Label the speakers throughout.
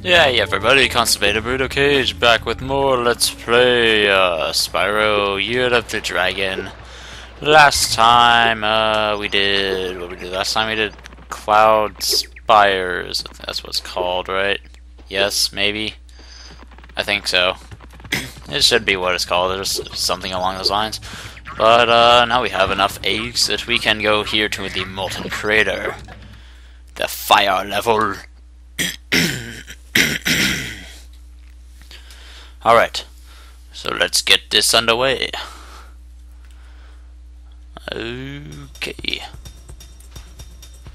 Speaker 1: Hey everybody, Constipated Burrito Cage back with more Let's Play Spyro Year of the Dragon. Last time we did last time we did Cloud Spires. That's what it's called, right? Yes, maybe. I think so. It should be what it's called. There's something along those lines. But now we have enough eggs that we can go here to the Molten Crater, the fire level. Alright, so let's get this underway. Okay.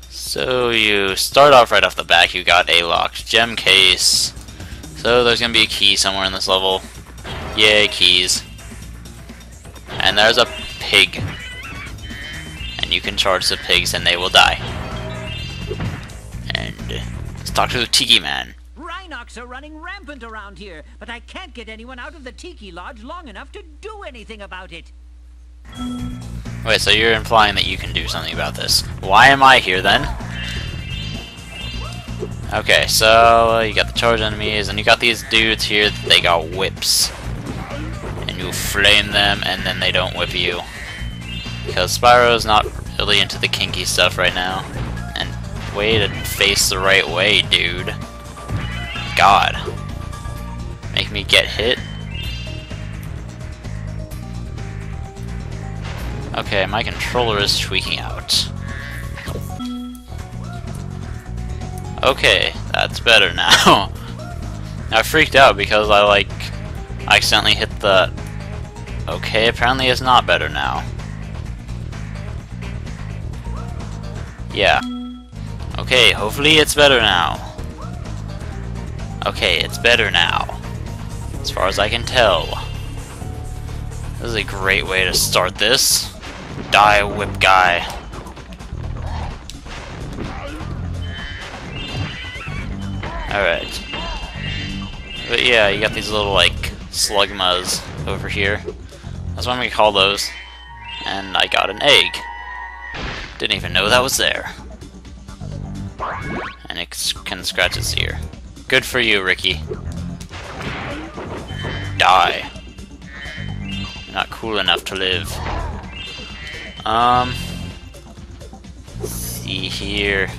Speaker 1: So you start off right off the back, you got a locked gem case. So there's gonna be a key somewhere in this level. Yay, keys. And there's a pig. And you can charge the pigs and they will die. And let's talk to the Tiki Man.
Speaker 2: Rhinocs are running rampant around here, but I can't get anyone out of the Tiki Lodge long enough to do anything about it.
Speaker 1: Wait, so you're implying that you can do something about this. Why am I here then? Okay, so you got the charge enemies, and you got these dudes here, they got whips. And you flame them, and then they don't whip you. Because Spyro's not really into the kinky stuff right now. And way to face the right way, dude. God. Make me get hit? Okay, my controller is tweaking out. Okay, that's better now. I freaked out because I accidentally hit the... Okay, apparently it's not better now. Yeah. Okay, hopefully it's better now. Okay, it's better now. As far as I can tell. This is a great way to start this. Die, whip guy. Alright. But yeah, you got these little, slugmas over here. That's what I'm gonna call those. And I got an egg. Didn't even know that was there. And it can scratch its ear. Good for you, Ricky. Die. You're not cool enough to live. Let's see here.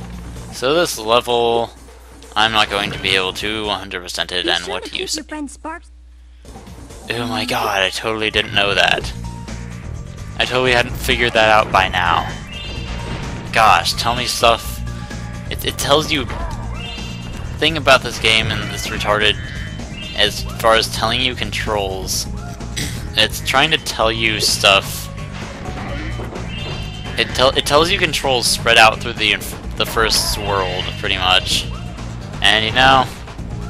Speaker 1: So this level, I'm not going to be able to 100% it, and what do you say? Oh my god, I totally didn't know that. I totally hadn't figured that out by now. Gosh, tell me stuff. It tells you... thing about this game and this retarded, as far as telling you controls, it's trying to tell you stuff. It tells you controls spread out through the first world, pretty much. And you know,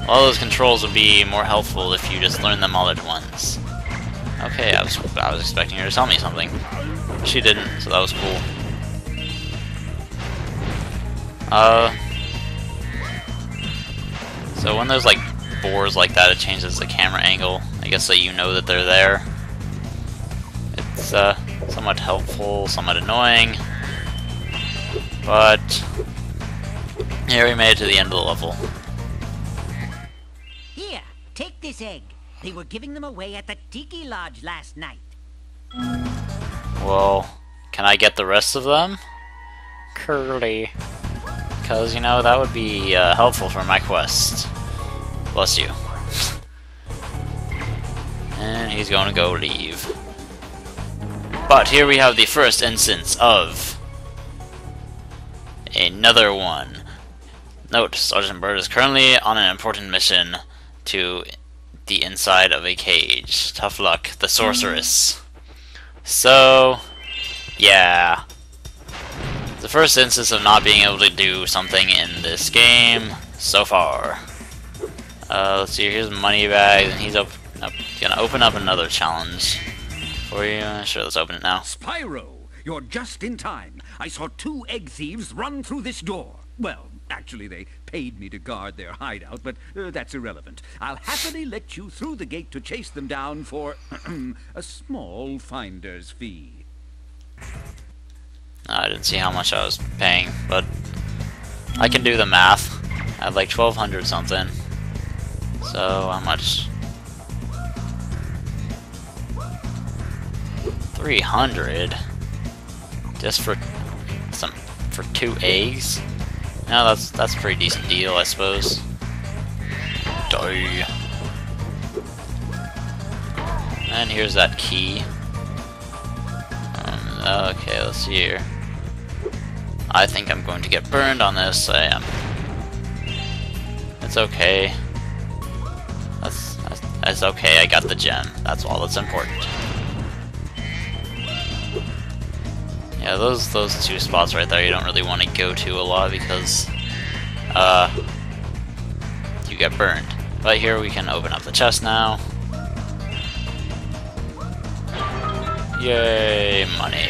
Speaker 1: all those controls would be more helpful if you just learn them all at once. Okay, I was expecting her to tell me something. She didn't, so that was cool. So when there's boars like that, it changes the camera angle. I guess so you know that they're there. It's somewhat helpful, somewhat annoying. But here we made it to the end of the level.
Speaker 2: Here, take this egg. They were giving them away at the Tiki Lodge last night.
Speaker 1: Well, can I get the rest of them? Curly. Because, you know, that would be helpful for my quest. Bless you. And he's going to go leave. But here we have the first instance of another one. Note, Sergeant Bird is currently on an important mission to the inside of a cage. Tough luck, the sorceress. So, yeah. The first instance of not being able to do something in this game so far. Let's see, here's Moneybags, and he's gonna open up another challenge for you. Sure, let's open it now.
Speaker 3: Spyro, you're just in time. I saw 2 egg thieves run through this door. Well, actually, they paid me to guard their hideout, but that's irrelevant. I'll happily let you through the gate to chase them down for a small finder's fee.
Speaker 1: I didn't see how much I was paying, but I can do the math. I had like 1,200 something. So, how much? 300? Just for for 2 eggs? No, that's a pretty decent deal, I suppose. Die. And here's that key. Okay, let's see here. I think I'm going to get burned on this. I am. It's okay. That's okay. I got the gem. That's all that's important. Yeah, those 2 spots right there you don't really want to go to a lot because you get burned. But here we can open up the chest now. Yay, money.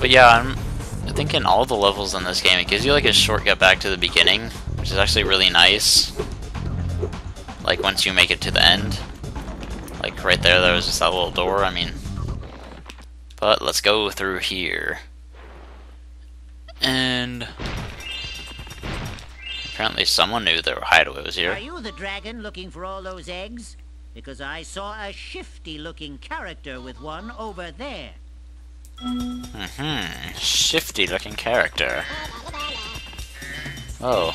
Speaker 1: But yeah, I think in all the levels in this game, it gives you like a shortcut back to the beginning, which is actually really nice. Like once you make it to the end. Like right there was just that little door, I mean. But let's go through here. And apparently someone knew their hideaway was here.
Speaker 2: Are you the dragon looking for all those eggs? Because I saw a shifty-looking character with one over there.
Speaker 1: Shifty-looking character. Oh.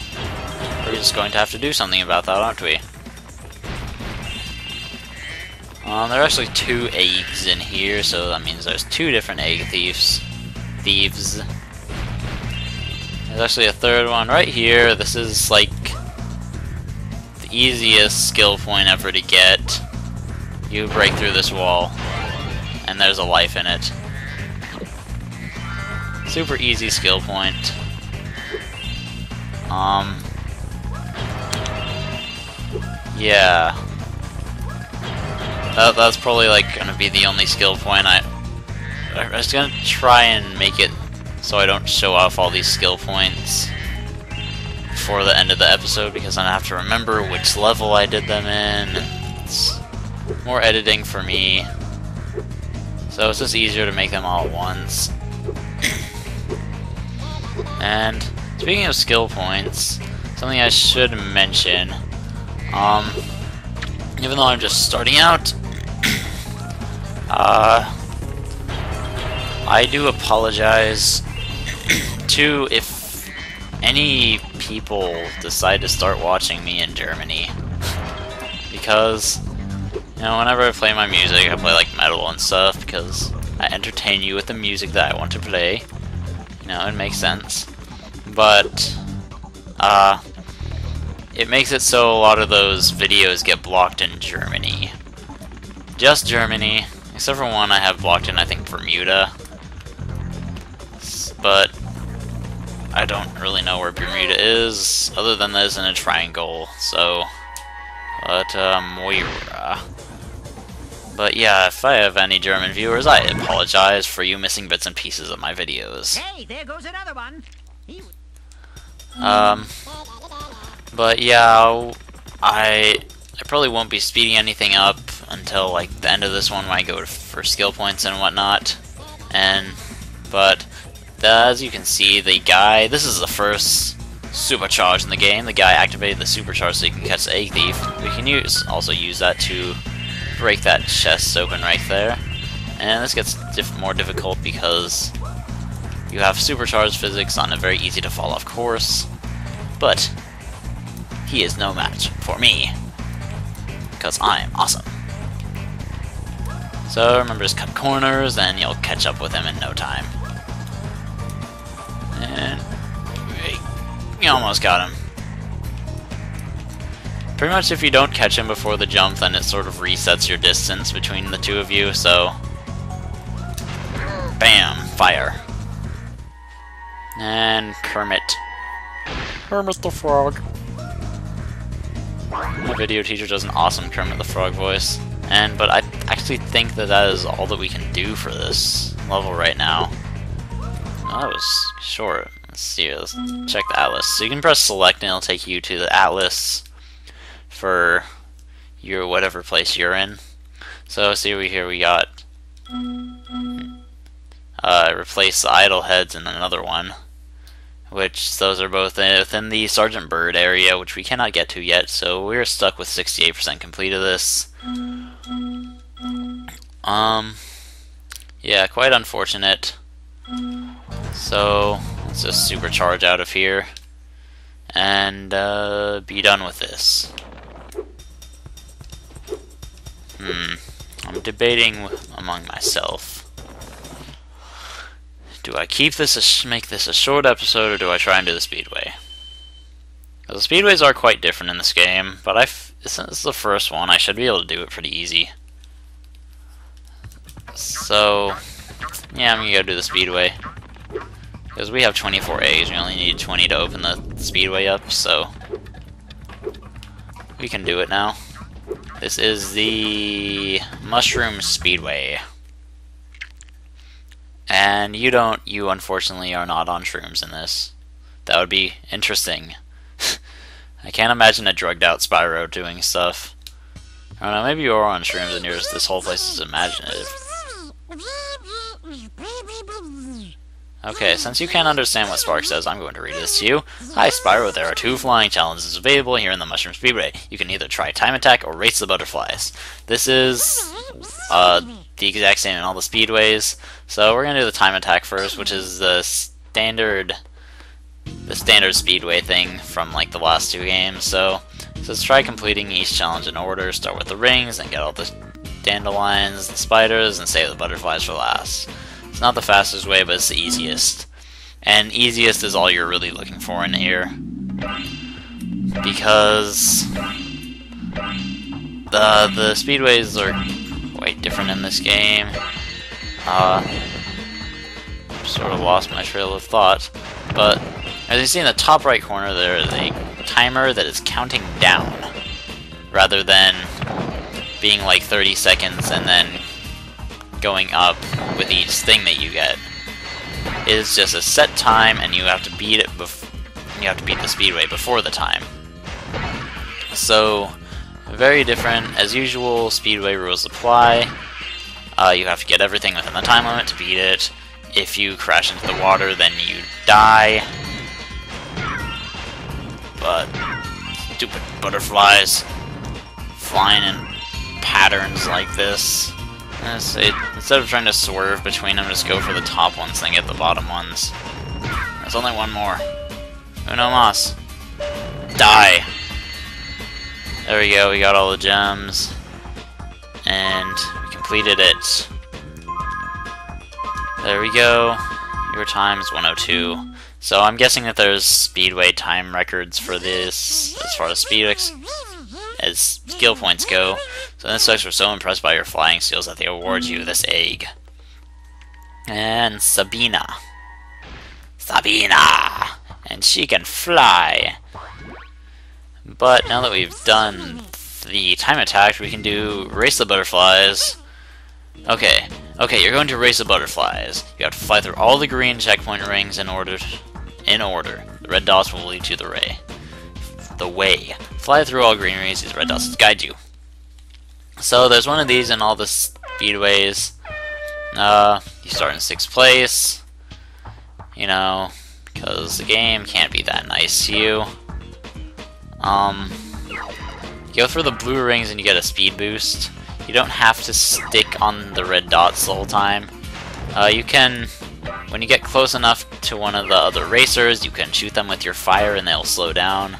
Speaker 1: We're just going to have to do something about that, aren't we? There are actually 2 eggs in here, so that means there's 2 different egg thieves. There's actually a 3rd one right here. This is like the easiest skill point ever to get. You break through this wall, and there's a life in it. Super easy skill point. Yeah. That's probably like gonna be the only skill point. I was gonna try and make it so I don't show off all these skill points before the end of the episode, because I have to remember which level I did them in. It's more editing for me, so it's just easier to make them all at once. And speaking of skill points, something I should mention, even though I'm just starting out, I do apologize to if any people decide to start watching me in Germany, because, you know, whenever I play my music, I play like metal and stuff because I entertain you with the music that I want to play. You know, it makes sense. But it makes it so a lot of those videos get blocked in Germany. Just Germany, except for one I have blocked in, I think, Bermuda. But I don't really know where Bermuda is, other than there's in a triangle, so... But, Moira. But yeah, if I have any German viewers, I apologize for you missing bits and pieces of my videos.
Speaker 2: Hey, there goes another one.
Speaker 1: But yeah, I probably won't be speeding anything up until like the end of this one when I go for skill points and whatnot. But as you can see, the guy, this is the first supercharge in the game. The guy activated the supercharge so you can catch the egg thief. We can also use that to break that chest open right there. And this gets more difficult because you have supercharged physics on a very easy to fall off course. But he is no match for me, because I'm awesome. So remember, just cut corners and you'll catch up with him in no time. And we almost got him. Pretty much if you don't catch him before the jump, then it sort of resets your distance between the two of you, so... Bam! Fire. And Kermit. Kermit the Frog. My video teacher does an awesome Kermit the Frog voice. But I actually think that is all that we can do for this level right now. Oh, that was short. Let's see, let's check the atlas. So you can press select and it'll take you to the atlas for your whatever place you're in. So see over here we got replace the idle heads in another one. which those are both within the Sergeant Bird area, which we cannot get to yet, so we're stuck with 68% complete of this. Yeah, quite unfortunate. So, let's just supercharge out of here and be done with this. I'm debating among myself. Do I keep this, make this a short episode, or do I try and do the speedway? The speedways are quite different in this game, but since this is the first one, I should be able to do it pretty easy. So, yeah, I'm gonna go do the speedway. Because we have 24 eggs, we only need 20 to open the speedway up, so we can do it now. This is the Mushroom Speedway. And you unfortunately are not on shrooms in this. That would be interesting. I can't imagine a drugged out Spyro doing stuff. I don't know, maybe you are on shrooms and this whole place is imaginative. Okay, since you can't understand what Spark says, I'm going to read this to you. Hi Spyro, there are 2 flying challenges available here in the Mushroom Speedway. You can either try Time Attack or Race the Butterflies. This is the exact same in all the speedways. So we're going to do the Time Attack first, which is the standard speedway thing from like the last 2 games. So let's try completing each challenge in order. Start with the rings, and get all the dandelions, the spiders, and save the butterflies for last. It's not the fastest way, but it's the easiest. And easiest is all you're really looking for in here. Because the speedways are quite different in this game. Sort of lost my trail of thought. But as you see in the top right corner, there is a timer that is counting down, rather than being like 30 seconds and then going up with each thing that you get. It is just a set time, and you have to beat it. You have to beat the speedway before the time. So, very different. As usual, speedway rules apply. You have to get everything within the time limit to beat it. If you crash into the water, then you die. But stupid butterflies flying in patterns like this. Instead of trying to swerve between them, just go for the top ones, then get the bottom ones. There's only one more. Uno mas. Die! There we go, we got all the gems. And we completed it. There we go. Your time is 102. So I'm guessing that there's speedway time records for this, as far as as skill points go. So the insects were so impressed by your flying skills that they award you this egg. And Sabina. And she can fly. But now that we've done the time attack, we can do Race the Butterflies. Okay, you're going to Race the Butterflies. You have to fly through all the green checkpoint rings in order. The red dots will lead to the way. Fly through all green rings, these red dots will guide you. So there's one of these in all the speedways. You start in 6th place. You know, because the game can't be that nice to you. You go through the blue rings and you get a speed boost. You don't have to stick on the red dots the whole time. You can, when you get close enough to one of the other racers, you can shoot them with your fire and they'll slow down,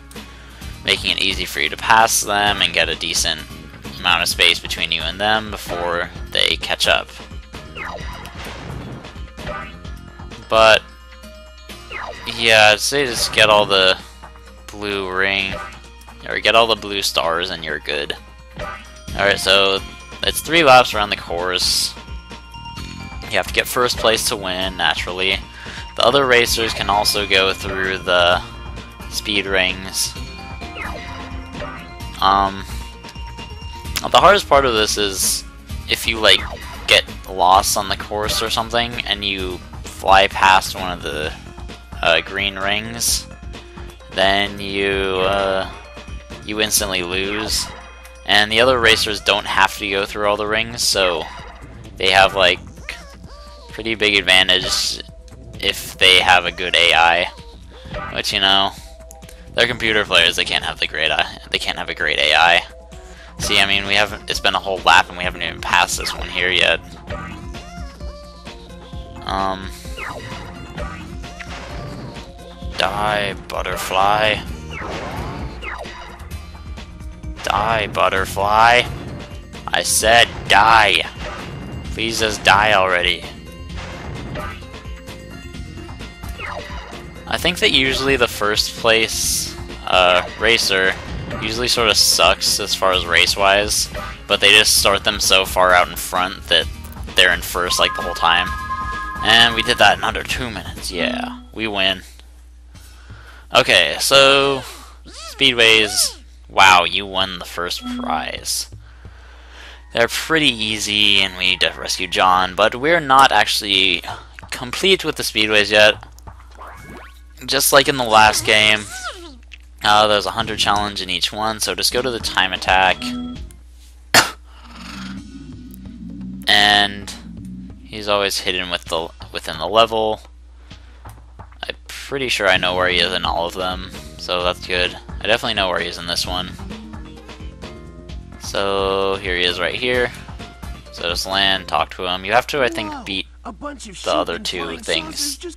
Speaker 1: making it easy for you to pass them and get a decent amount of space between you and them before they catch up. But yeah, I'd say just get all the blue ring, or get all the blue stars and you're good. Alright, so it's 3 laps around the course. You have to get 1st place to win, naturally. The other racers can also go through the speed rings. The hardest part of this is if you like get lost on the course or something and you fly past one of the green rings, then you instantly lose. And the other racers don't have to go through all the rings, so they have like pretty big advantage if they have a good AI. But you know, they're computer players. They can't have the great. They can't have a great AI. See, I mean, we haven't. It's been a whole lap, and we haven't even passed this one here yet. Die, butterfly. Die, butterfly. I said die. Please just die already. I think that usually the first place racer usually sort of sucks as far as race-wise, but they just start them so far out in front that they're in first like the whole time. And we did that in under 2 minutes. Yeah, we win. Okay, so speedways. Wow, you won the first prize. They're pretty easy, and we need to rescue John, but we're not actually complete with the speedways yet. Just like in the last game, there's a 100 challenge in each one, so just go to the time attack. And he's always hidden within the level. I'm pretty sure I know where he is in all of them, so that's good. I definitely know where he is in this one. So here he is right here. So just land, talk to him. You have to, I think, beat the other two things to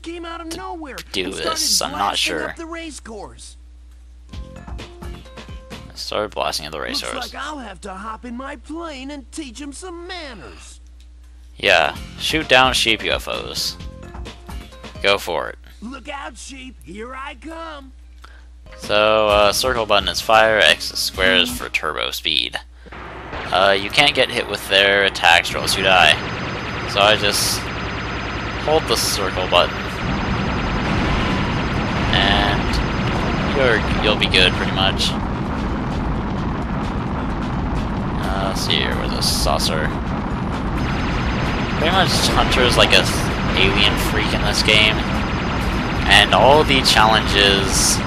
Speaker 1: do this. I'm not sure. I started blasting at the racehorse.
Speaker 4: Looks like I'll have to hop in my plane and teach him some manners.
Speaker 1: Yeah, shoot down sheep UFOs. Go for it.
Speaker 4: Look out, sheep! Here I come.
Speaker 1: So, circle button is fire, X is square is for turbo speed. You can't get hit with their attacks or else you die. So I just hold the circle button, and you'll be good pretty much. Let's see here, where's the saucer? Pretty much Hunter's like a alien freak in this game, and all the challenges,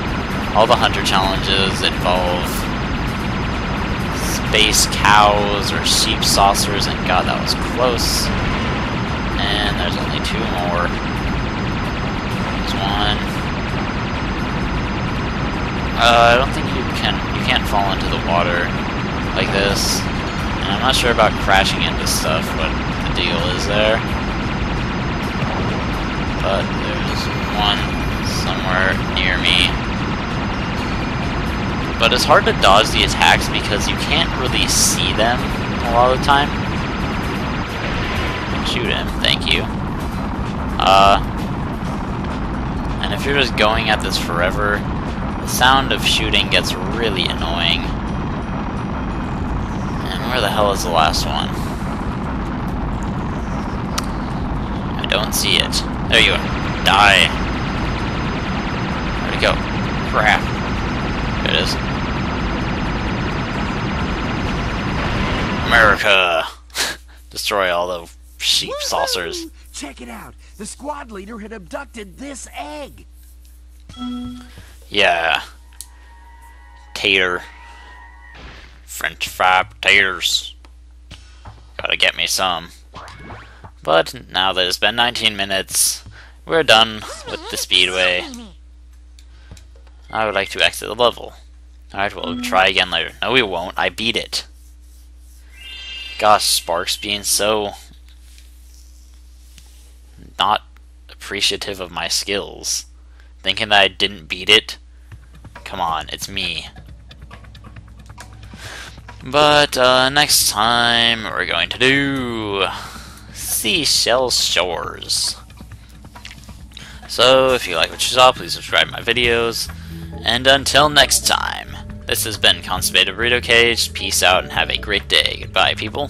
Speaker 1: all the Hunter challenges involve space cows or sheep saucers, and god, that was close. And there's only 2 more. There's one. I don't think you can't fall into the water like this. And I'm not sure about crashing into stuff, what the deal is there. But there's one somewhere near me. But it's hard to dodge the attacks because you can't really see them a lot of the time. Shoot him, thank you. And if you're just going at this forever, the sound of shooting gets really annoying. And where the hell is the last one? I don't see it. There you are. Die. Where'd it go? Crap. There it is. America! Destroy all the sheep saucers.
Speaker 4: Check it out. The squad leader had abducted this egg.
Speaker 1: Yeah. Tater. French fry potatoes. Gotta get me some. But now that it's been 19 minutes, we're done with the speedway. I would like to exit the level. Alright, we'll try again later. No, we won't. I beat it. Gosh, Sparks being so not appreciative of my skills. Thinking that I didn't beat it? Come on, it's me. But, next time we're going to do Seashell Shores. So, if you like what you saw, please subscribe to my videos. And until next time, this has been Constipated Burrito Cage. Peace out and have a great day. Goodbye, people.